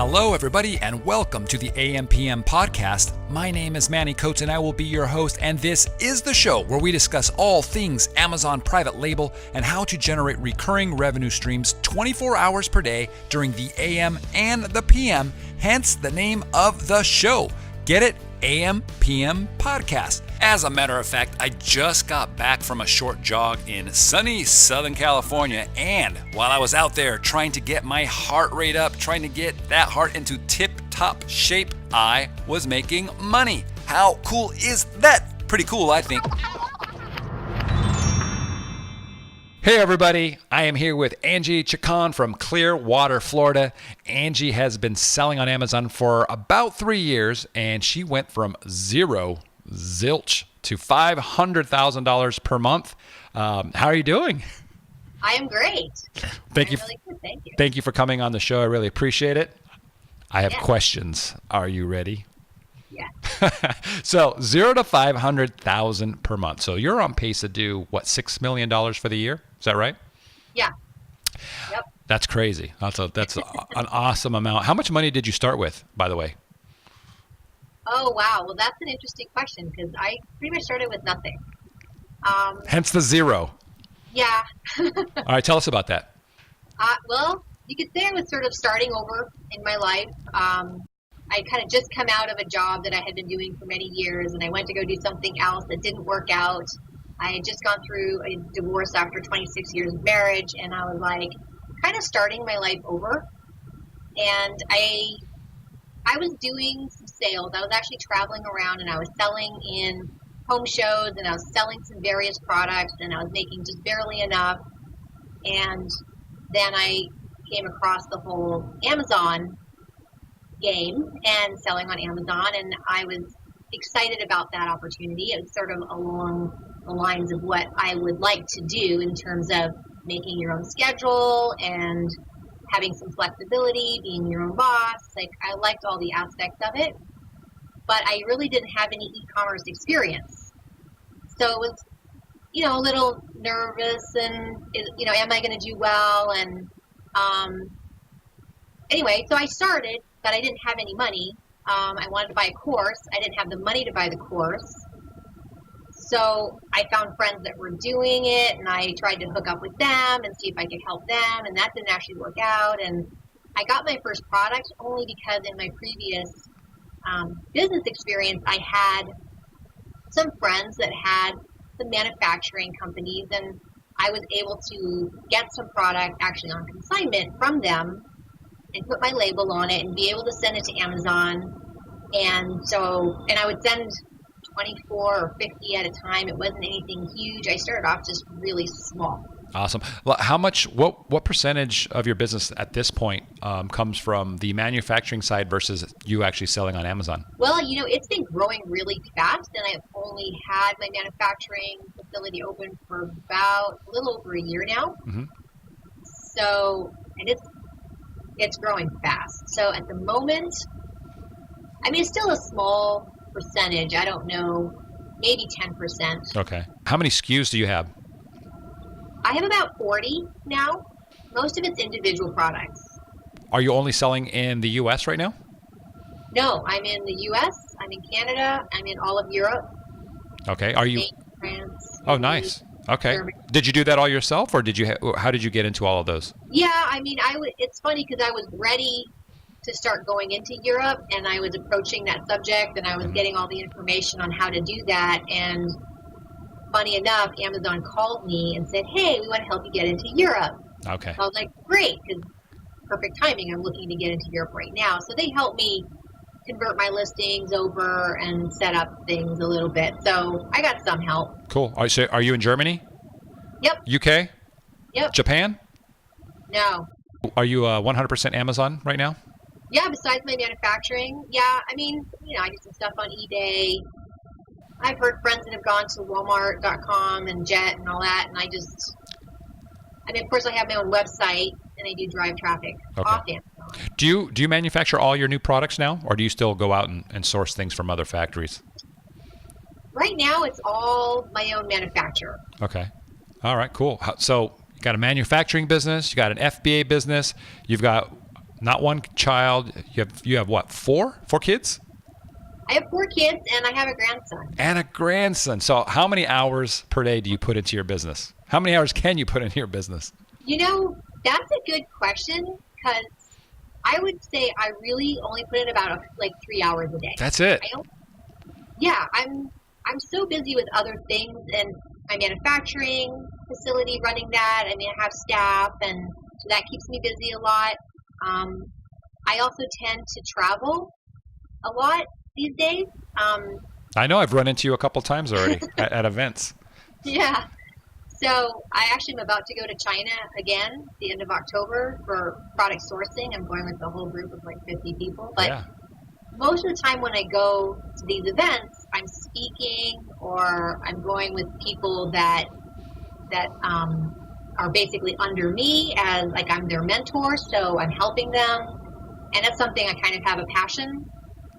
Hello, everybody, and welcome to the AMPM podcast. My name is Manny and I will be your host, and this is the show where we discuss all things Amazon private label and how to generate recurring revenue streams 24 hours per day during the AM and the PM, hence the name of the show. Get it? AMPM podcast. As a matter of fact, I just got back from a short jog in sunny Southern California, and while I was out there trying to get my heart rate up, trying to get that heart into tip-top shape, I was making money. How cool is that? Pretty cool, I think. Hey everybody, I am here with Angie Chacon from Clearwater, Florida. Angie has been selling on Amazon for about 3 years, and she went from zilch to $500,000 per month. How are you doing? I am great. Thank you. Really good. Thank you. Thank you for coming on the show. I really appreciate it. I have questions. Are you ready? Yeah. So 0 to 500,000 per month. So you're on pace to do what, $6 million for the year? Is that right? Yeah. Yep. That's crazy. That's an awesome amount. How much money did you start with, by the way? Oh wow. Well, that's an interesting question because I pretty much started with nothing. Hence the zero. Yeah. All right, tell us about that. Well, you could say I was sort of starting over in my life. I kind of just come out of a job that I had been doing for many years, and I went to go do something else that didn't work out. I had just gone through a divorce after 26 years of marriage, and I was like kind of starting my life over. And I was doing some sales. I was actually traveling around, and I was selling in home shows, and I was selling some various products, and I was making just barely enough. And then I came across the whole Amazon game and selling on Amazon, and I was excited about that opportunity. It was sort of along the lines of what I would like to do in terms of making your own schedule and having some flexibility, being your own boss. Like, I liked all the aspects of it, but I really didn't have any e-commerce experience. So it was, a little nervous and, am I going to do well? And anyway, so I started, but I didn't have any money. I wanted to buy a course. I didn't have the money to buy the course. So I found friends that were doing it, and I tried to hook up with them and see if I could help them, and that didn't actually work out. And I got my first product only because in my previous business experience, I had some friends that had some manufacturing companies, and I was able to get some product actually on consignment from them and put my label on it and be able to send it to Amazon. And I would send 24 or 50 at a time. It wasn't anything huge. I started off just really small. Awesome. Well, what percentage of your business at this point comes from the manufacturing side versus you actually selling on Amazon? Well, it's been growing really fast, and I've only had my manufacturing facility open for about a little over a year now. Mm-hmm. So, and it's growing fast. So at the moment, it's still a small percentage. I don't know, maybe 10%. Okay. How many SKUs do you have? I have about 40 now. Most of it's individual products. Are you only selling in the U.S. right now? No, I'm in the U.S., I'm in Canada, I'm in all of Europe. Okay. Are you? Spain, France. Oh, nice. Okay. Germany. Did you do that all yourself, or how did you get into all of those? Yeah, it's funny because I was ready to start going into Europe, and I was approaching that subject, and I was getting all the information on how to do that. And funny enough, Amazon called me and said, "Hey, we want to help you get into Europe." Okay. So I was like, "Great," because perfect timing. I'm looking to get into Europe right now. So they helped me convert my listings over and set up things a little bit. So I got some help. Cool. So are you in Germany? Yep. UK? Yep. Japan? No. Are you 100% Amazon right now? Yeah, besides my manufacturing. Yeah, I do some stuff on eBay. I've heard friends that have gone to Walmart.com and Jet and all that, and of course I have my own website, and I do drive traffic off Amazon. Do you manufacture all your new products now, or do you still go out and source things from other factories? Right now, it's all my own manufacturer. Okay. All right, cool. So you got a manufacturing business, you got an FBA business, you've got Not one child. You have what? Four kids? I have 4 kids and I have a grandson. And a grandson. So how many hours per day do you put into your business? How many hours can you put into your business? That's a good question, because I would say I really only put in about 3 hours a day. That's it. I'm so busy with other things and my manufacturing facility, running that. I mean, I have staff, and so that keeps me busy a lot. I also tend to travel a lot these days. I know I've run into you a couple times already at events. Yeah. So I actually am about to go to China again at the end of October for product sourcing. I'm going with a whole group of 50 people. But most of the time when I go to these events, I'm speaking or I'm going with people that are basically under me as I'm their mentor. So I'm helping them. And that's something I kind of have a passion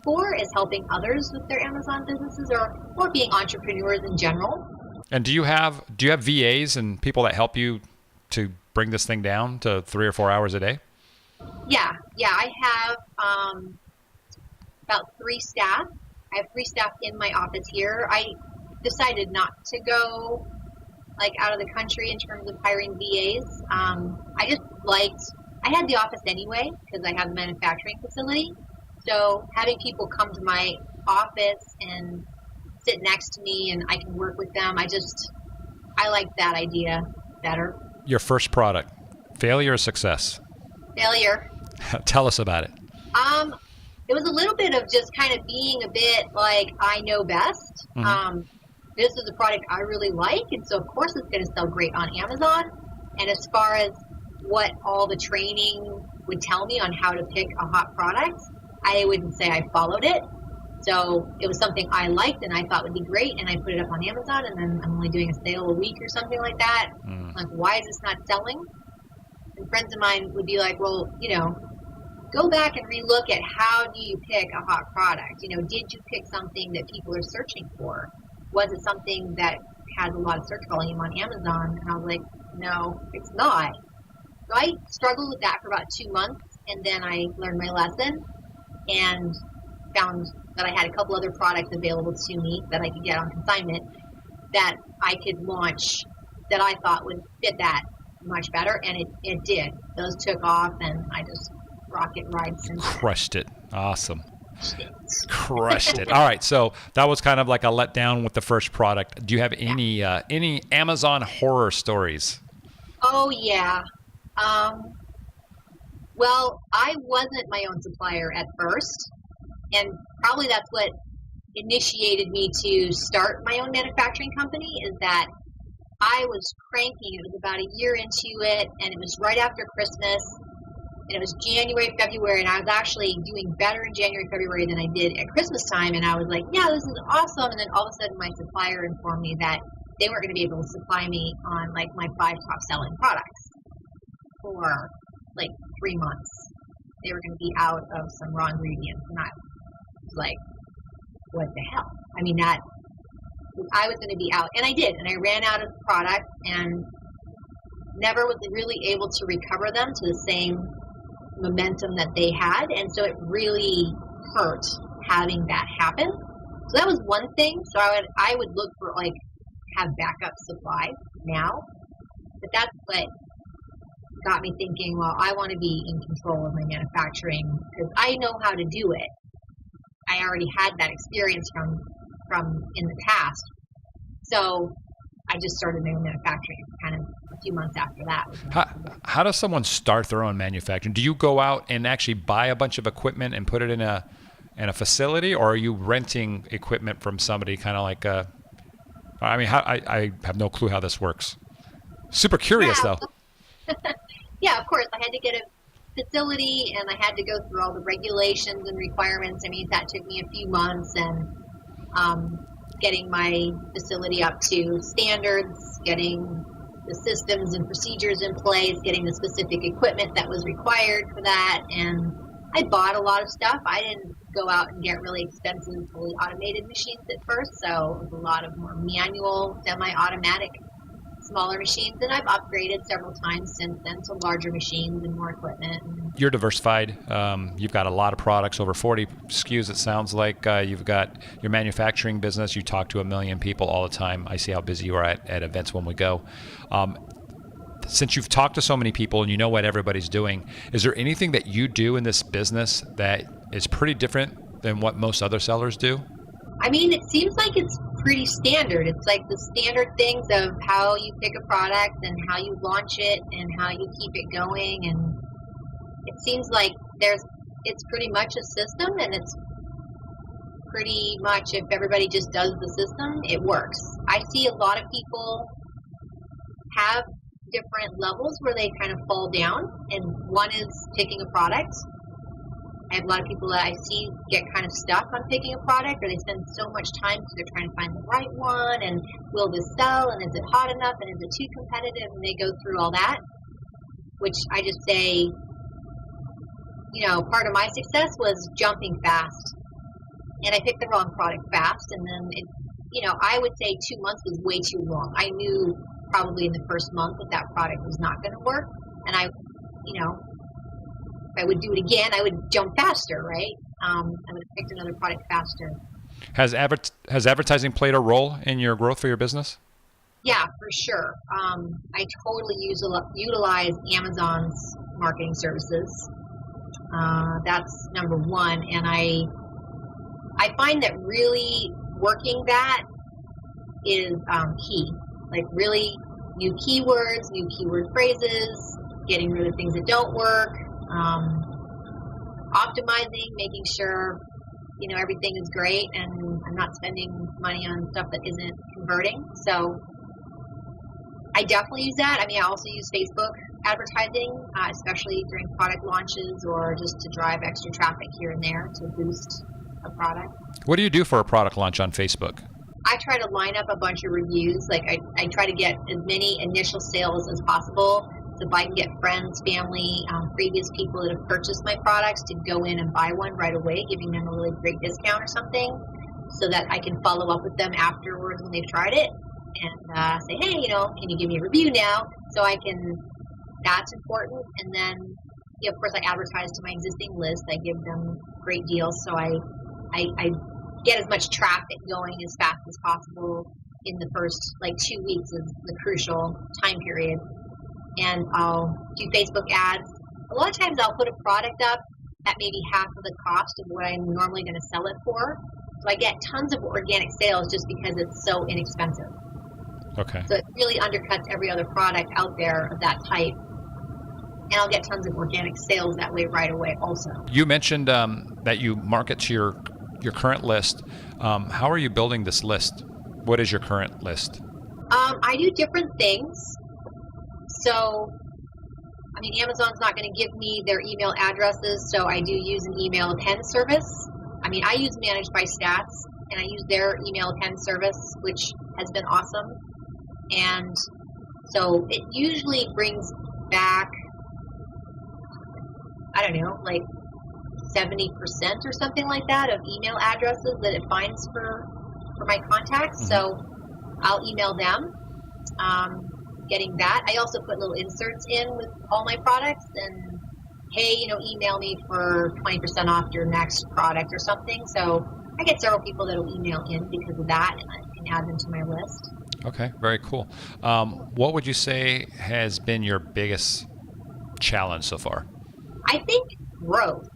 for, is helping others with their Amazon businesses or being entrepreneurs in general. And do you have VAs and people that help you to bring this thing down to 3 or 4 hours a day? Yeah. I have about 3 staff. I have 3 staff in my office here. I decided not to go out of the country in terms of hiring VAs. I had the office anyway because I have a manufacturing facility. So having people come to my office and sit next to me and I can work with them, I like that idea better. Your first product, failure or success? Failure. Tell us about it. It was a little bit of just kind of being a bit I know best. Mm-hmm. This is a product I really like, and so of course it's going to sell great on Amazon. And as far as what all the training would tell me on how to pick a hot product, I wouldn't say I followed it. So it was something I liked and I thought would be great, and I put it up on Amazon, and then I'm only doing a sale a week or something like that. Why is this not selling? And friends of mine would be like, well, go back and relook at how do you pick a hot product? Did you pick something that people are searching for? Was it something that has a lot of search volume on Amazon? And I was like, no, it's not. So I struggled with that for about 2 months, and then I learned my lesson and found that I had a couple other products available to me that I could get on consignment that I could launch that I thought would fit that much better, and it did. Those took off, and I just rocket ride since. Crushed it. Awesome. Crushed it. All right, so that was kind of like a letdown with the first product. Do you have any Amazon horror stories? Oh, yeah. Well, I wasn't my own supplier at first, and probably that's what initiated me to start my own manufacturing company, is that I was cranking. It was about a year into it, and it was right after Christmas, and it was January, February, and I was actually doing better in January, February than I did at Christmas time, and I was like, yeah, this is awesome. And then all of a sudden my supplier informed me that they weren't going to be able to supply me on my 5 top selling products for 3 months. They were going to be out of some raw ingredients, and I was like, what the hell? I mean, I was going to be out, and I did, and I ran out of product and never was really able to recover them to the same momentum that they had, and so it really hurt having that happen. So that was one thing. So I would look for have backup supply now, but that's what got me thinking, well, I want to be in control of my manufacturing because I know how to do it. I already had that experience from in the past. So I just started my own manufacturing kind of a few months after that. How does someone start their own manufacturing? Do you go out and actually buy a bunch of equipment and put it in a facility, or are you renting equipment from somebody kind of like I have no clue how this works. Super curious though. Yeah, of course. I had to get a facility and I had to go through all the regulations and requirements. I mean, that took me a few months, and getting my facility up to standards, getting the systems and procedures in place, getting the specific equipment that was required for that. And I bought a lot of stuff. I didn't go out and get really expensive, fully automated machines at first. So it was a lot of more manual, semi-automatic smaller machines, and I've upgraded several times since then to larger machines and more equipment. You're diversified. You've got a lot of products, over 40 SKUs. It sounds like you've got your manufacturing business. You talk to 1 million people all the time. I see how busy you are at events when we go. Since you've talked to so many people and you know what everybody's doing, is there anything that you do in this business that is pretty different than what most other sellers do? I mean, it seems like it's pretty standard. It's like the standard things of how you pick a product and how you launch it and how you keep it going. And it seems like it's pretty much a system, and it's pretty much, if everybody just does the system, it works. I see a lot of people have different levels where they kind of fall down, and one is picking a product. I have a lot of people that I see get kind of stuck on picking a product, or they spend so much time because they're trying to find the right one, and will this sell, and is it hot enough, and is it too competitive, and they go through all that, which I just say, part of my success was jumping fast, and I picked the wrong product fast, and then I would say 2 months was way too long. I knew probably in the first month that product was not going to work, and if I would do it again, I would jump faster, right? I would have picked another product faster. Has advertising played a role in your growth for your business? Yeah, for sure. I totally utilize Amazon's marketing services. That's number one, and I find that really working that is key. Like really new keywords, new keyword phrases, getting rid of things that don't work, optimizing, making sure, everything is great and I'm not spending money on stuff that isn't converting. So I definitely use that. I mean, I also use Facebook advertising, especially during product launches or just to drive extra traffic here and there to boost a product. What do you do for a product launch on Facebook? I try to line up a bunch of reviews. Like I try to get as many initial sales as possible. So if I can get friends, family, previous people that have purchased my products to go in and buy one right away, giving them a really great discount or something, so that I can follow up with them afterwards when they've tried it and say, hey, can you give me a review now? So that's important. And then, of course, I advertise to my existing list. I give them great deals. So I get as much traffic going as fast as possible in the first 2 weeks is the crucial time period. And I'll do Facebook ads. A lot of times I'll put a product up at maybe half of the cost of what I'm normally going to sell it for. So I get tons of organic sales just because it's so inexpensive. Okay. So it really undercuts every other product out there of that type. And I'll get tons of organic sales that way right away also. You mentioned that you market to your current list. How are you building this list? What is your current list? I do different things. So, Amazon's not going to give me their email addresses, so I do use an email append service. I use Managed by Stats, and I use their email append service, which has been awesome. And so it usually brings back, 70% or something like that of email addresses that it finds for my contacts. Mm-hmm. So I'll email them, getting that. I also put little inserts in with all my products and, hey, email me for 20% off your next product or something. So I get several people that will email in because of that, and I can add them to my list. Okay, very cool. What would you say has been your biggest challenge so far? I think growth.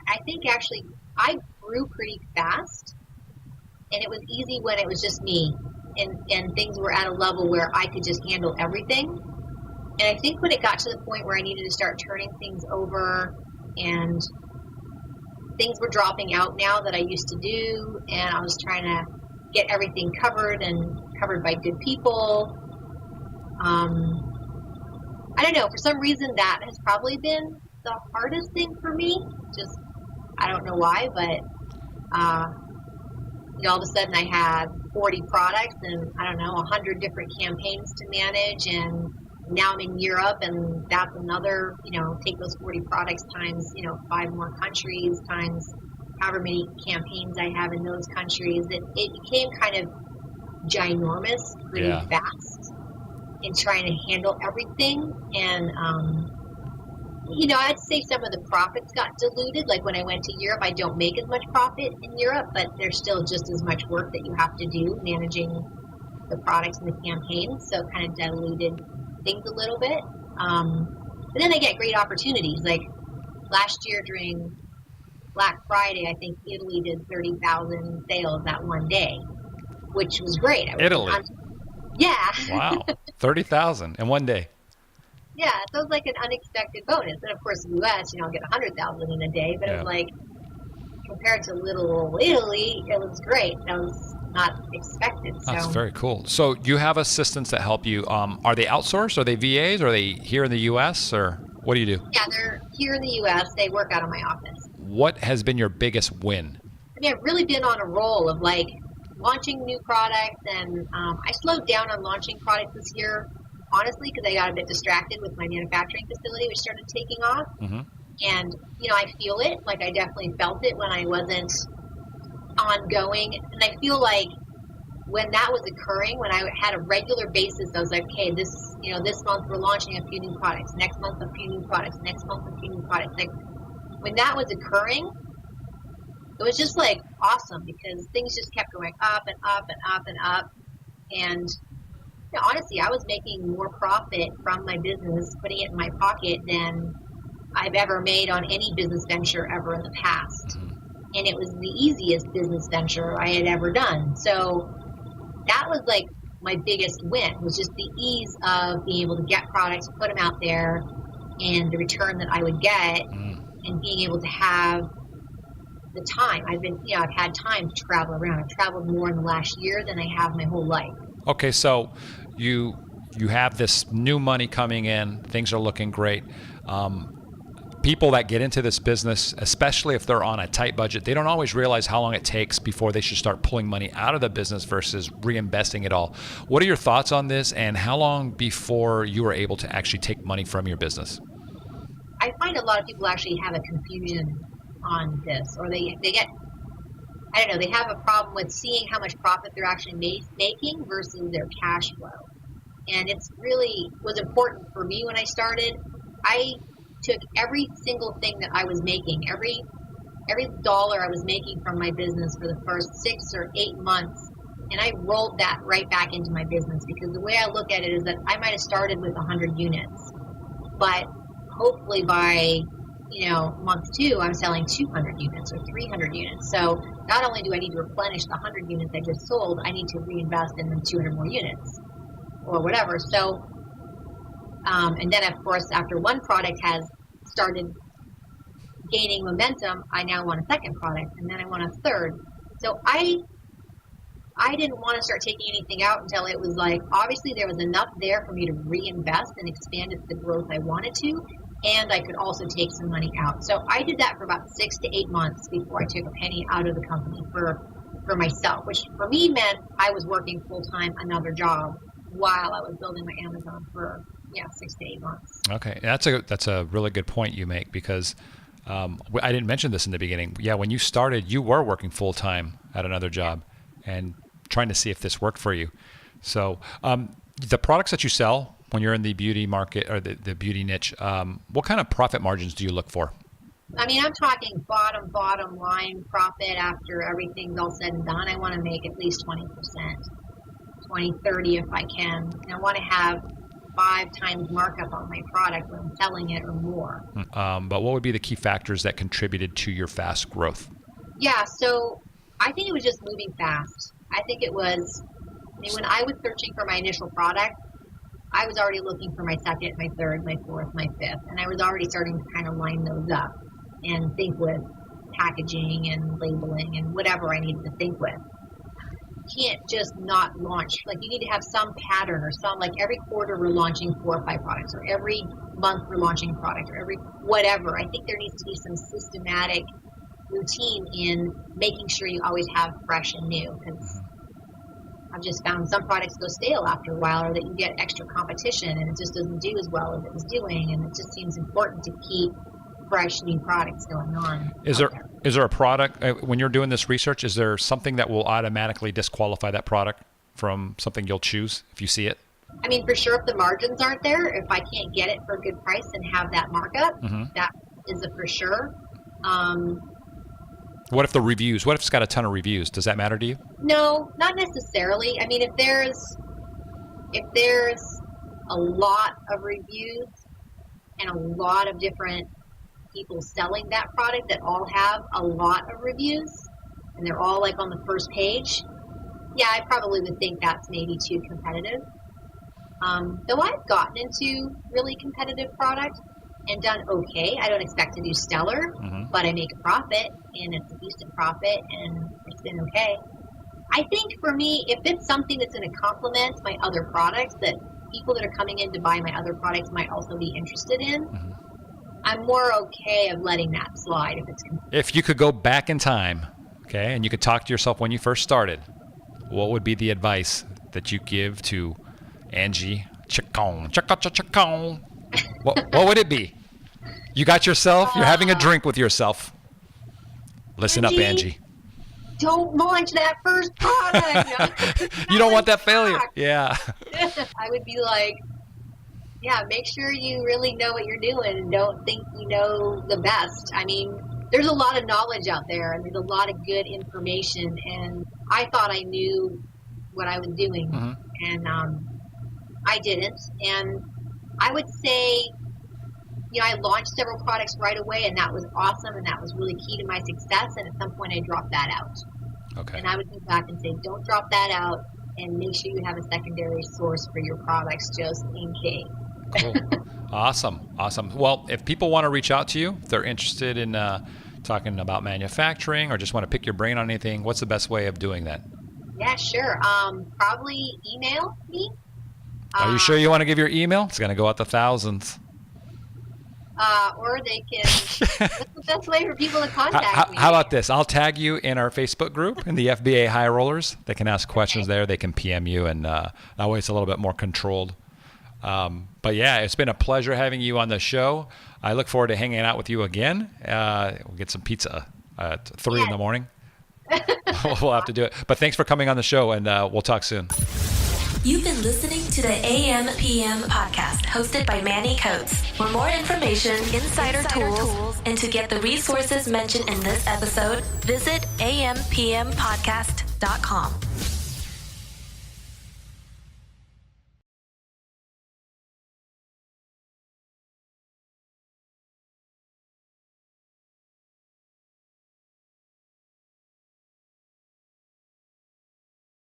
I think actually I grew pretty fast, and it was easy when it was just me and things were at a level where I could just handle everything. And I think when it got to the point where I needed to start turning things over and things were dropping out now that I used to do, and I was trying to get everything covered and covered by good people. I don't know, for some reason that has probably been the hardest thing for me. Just, I don't know why, but all of a sudden I had 40 products and 100 different campaigns to manage, and now I'm in Europe, and that's another, take those 40 products times, 5 more countries times however many campaigns I have in those countries. It became kind of ginormous pretty fast. in trying to handle everything. And, I'd say some of the profits got diluted. Like when I went to Europe, I don't make as much profit in Europe, but there's still just as much work that you have to do managing the products and the campaigns. So it kind of diluted things a little bit. But then I get great opportunities. Like last year during Black Friday, I think Italy did 30,000 sales that one day, which was great. Italy? Yeah. Wow. 30,000 in one day. Yeah, so it was like an unexpected bonus. And of course, in the U.S., I'll get 100,000 in a day, but it was like, compared to little old Italy, it was great. That was not expected. That's very cool. So you have assistants that help you. Are they outsourced? Are they VAs? Are they here in the U.S.? Or what do you do? Yeah, they're here in the U.S. They work out of my office. What has been your biggest win? I've really been on a roll of like launching new products, and I slowed down on launching products this year, honestly, because I got a bit distracted with my manufacturing facility, which started taking off. Mm-hmm. And, I feel it. Like, I definitely felt it when I wasn't ongoing. And I feel like when that was occurring, when I had a regular basis, I was like, okay, this month we're launching a few new products. Next month, a few new products. Next month, a few new products. Like, when that was occurring, it was just, like, awesome because things just kept going up and up and up and up. And honestly, I was making more profit from my business, putting it in my pocket than I've ever made on any business venture ever in the past. And it was the easiest business venture I had ever done. So that was like my biggest win, was just the ease of being able to get products, put them out there, and the return that I would get, and being able to have the time. I've had time to travel around. I've traveled more in the last year than I have my whole life. Okay, so you have this new money coming in. Things are looking great. People that get into this business, especially if they're on a tight budget, they don't always realize how long it takes before they should start pulling money out of the business versus reinvesting it all. What are your thoughts on this, and how long before you are able to actually take money from your business? I find a lot of people actually have a confusion on this, or they get, I don't know, they have a problem with seeing how much profit they're actually making versus their cash flow. And it's really was important for me when I started. I took every single thing that I was making, every dollar I was making from my business for the first 6 or 8 months, and I rolled that right back into my business, because the way I look at it is that I might have started with 100 units, but hopefully by month 2, I'm selling 200 units or 300 units. So not only do I need to replenish the 100 units I just sold, I need to reinvest in the 200 more units or whatever. So, and then of course, after one product has started gaining momentum, I now want a second product, and then I want a third. So I didn't want to start taking anything out until it was like, obviously there was enough there for me to reinvest and expand it to the growth I wanted to, and I could also take some money out. So I did that for about 6 to 8 months before I took a penny out of the company for myself, which for me meant I was working full-time another job while I was building my Amazon for 6 to 8 months. Okay, that's a really good point you make, because I didn't mention this in the beginning. Yeah, when you started, you were working full-time at another job and trying to see if this worked for you. So the products that you sell when you're in the beauty market or the beauty niche, what kind of profit margins do you look for? I mean, I'm talking bottom line profit after everything's all said and done. I want to make at least 20%, 20, 30 if I can. And I want to have 5 times markup on my product when I'm selling it or more. But what would be the key factors that contributed to your fast growth? Yeah, so I think it was just moving fast. I think it was, when I was searching for my initial product, I was already looking for my second, my third, my fourth, my fifth, and I was already starting to kind of line those up and think with packaging and labeling and whatever I needed to think with. You can't just not launch. Like, you need to have some pattern or some, like every quarter we're launching 4 or 5 products, or every month we're launching a product, or every whatever. I think there needs to be some systematic routine in making sure you always have fresh and new, because I've just found some products go stale after a while, or that you get extra competition and it just doesn't do as well as it was doing, and it just seems important to keep fresh new products going on. Is there a product, when you're doing this research, is there something that will automatically disqualify that product from something you'll choose if you see it? I mean, for sure, if the margins aren't there, if I can't get it for a good price and have that markup, that is a for sure. What if the reviews? What if it's got a ton of reviews? Does that matter to you? No, not necessarily. I mean, if there's a lot of reviews and a lot of different people selling that product that all have a lot of reviews and they're all like on the first page, yeah, I probably would think that's maybe too competitive. Though I've gotten into really competitive product and done okay. I don't expect to do stellar, but I make a profit, and it's a decent profit, and it's been okay. I think for me, if it's something that's going to complement my other products that people that are coming in to buy my other products might also be interested in, I'm more okay of letting that slide if it's If you could go back in time, okay, and you could talk to yourself when you first started, what would be the advice that you give to Angie Chacon? Chacon. What would it be? You got yourself, you're having a drink with yourself. Listen Angie, up, Angie. Don't launch that first product. You don't want that failure. Yeah. I would be like, yeah, make sure you really know what you're doing and don't think you know the best. I mean, there's a lot of knowledge out there and there's a lot of good information, and I thought I knew what I was doing, and I didn't. And I would say, I launched several products right away, and that was awesome, and that was really key to my success, and at some point I dropped that out. Okay. And I would go back and say, don't drop that out, and make sure you have a secondary source for your products just in case. Cool. Awesome. Well, if people want to reach out to you, if they're interested in talking about manufacturing or just want to pick your brain on anything, what's the best way of doing that? Yeah, sure. Probably email me. Are you sure you want to give your email? It's going to go out to thousands. Or they can, what's the best way for people to contact me? How about this? I'll tag you in our Facebook group in the FBA High Rollers. They can ask questions there. They can PM you, and that way it's a little bit more controlled. But yeah, it's been a pleasure having you on the show. I look forward to hanging out with you again. We'll get some pizza at 3 in the morning. We'll have to do it. But thanks for coming on the show, and we'll talk soon. You've been listening to the AMPM podcast, hosted by Manny Coates. For more information, insider tools, and to get the resources mentioned in this episode, visit ampmpodcast.com.